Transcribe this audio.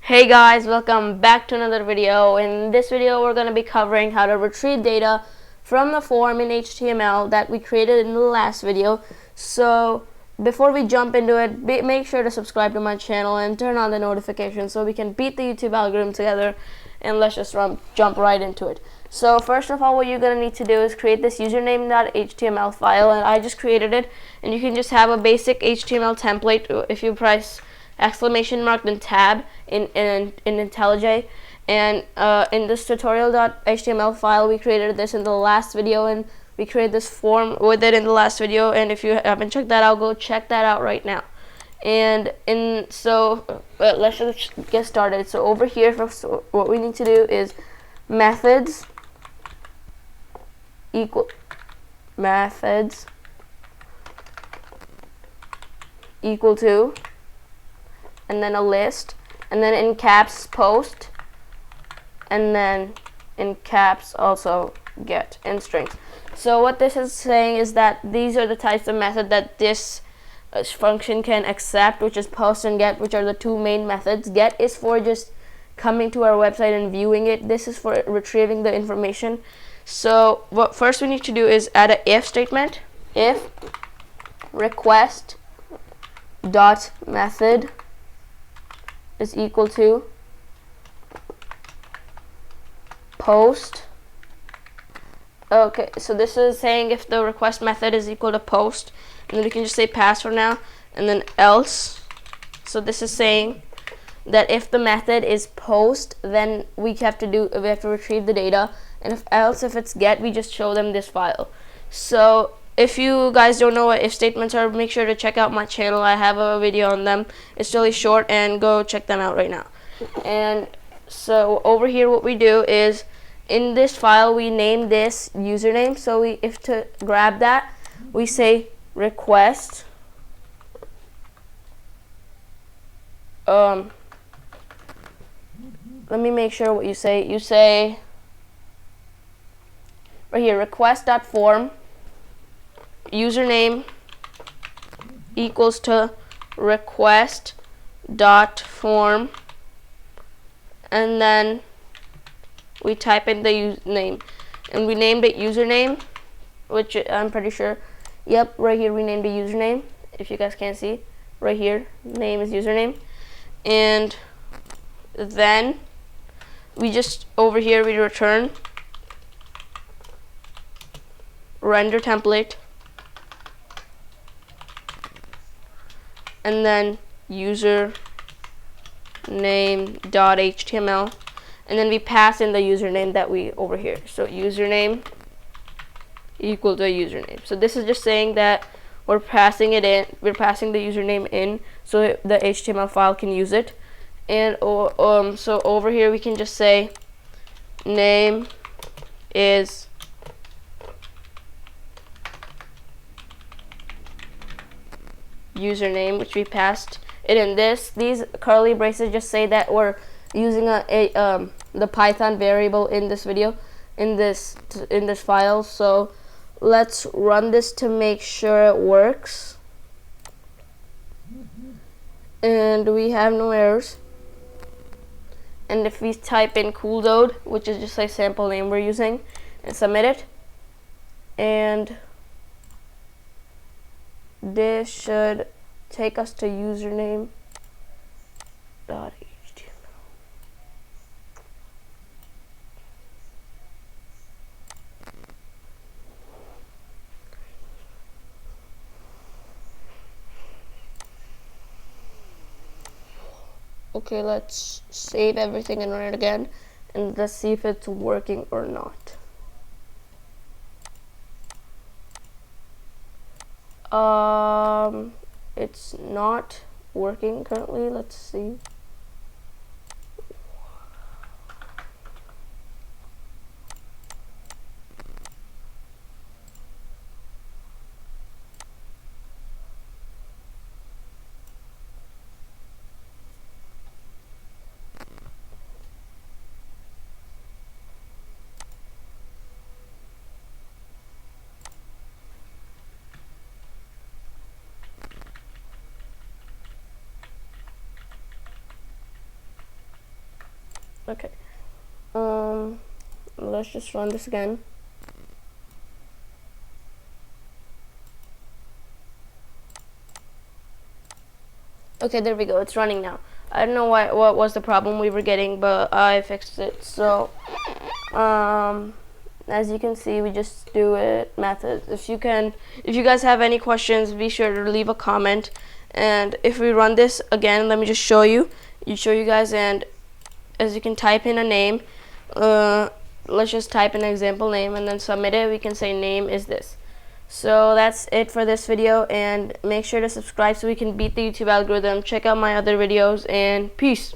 Hey guys, welcome back to another video. In this video we're going to be covering how to retrieve data from the form in HTML that we created in the last video. So before we jump into it, make sure to subscribe to my channel and turn on the notifications so we can beat the YouTube algorithm together, and let's just jump right into it. So first of all, what you're going to need to do is create this username.html file, and I just created it, and you can just have a basic HTML template if you press exclamation mark then tab in IntelliJ. And in this tutorial.html file, we created this in the last video, and we created this form with it in the last video, and if you haven't checked that out, go check that out right now. And let's just get started. So over here, what we need to do is methods equal to, and then a list, and then in caps post, and then in caps also get in strings. So what this is saying is that these are the types of method that this function can accept, which is post and get, which are the two main methods. Get is for just coming to our website and viewing it. This is for retrieving the information. So what first we need to do is add an if statement. If request dot method is equal to post. Okay, so this is saying if the request method is equal to post, and then we can just say pass for now, and then else. So this is saying that if the method is post, then we have to retrieve the data, and if it's get, we just show them this file. So if you guys don't know what if statements are, make sure to check out my channel. I have a video on them. It's really short, and go check them out right now. And so over here, what we do is in this file we name this username. So if to grab that, we say request let me make sure what you say. You say right here, request.form username equals to request.form, and then we type in the username, and we named it username, which I'm pretty sure, yep, right here we named a username. If you guys can't see, right here, name is username. And then we just over here we return render template, and then username.html, and then we pass in the username that we over here. So username equal to username. So this is just saying that we're passing it in, we're passing the username in so the HTML file can use it. And so over here we can just say name is username, which we passed it in this. These curly braces just say that we're using the Python variable in this video, in this file. So let's run this to make sure it works, and we have no errors. And if we type in cooldoad, which is just a sample name we're using, and submit it, and this should take us to username.html. Okay, let's save everything and run it again, and let's see if it's working or not. It's not working currently. Let's see. Okay. Let's just run this again. Okay, there we go. It's running now. I don't know what was the problem we were getting, but I fixed it. So, as you can see, we just do it methods. If you guys have any questions, be sure to leave a comment. And if we run this again, let me just show you guys. And as you can type in a name, let's just type an example name and then submit it. We can say name is this. So that's it for this video, and make sure to subscribe so we can beat the YouTube algorithm. Check out my other videos, and peace.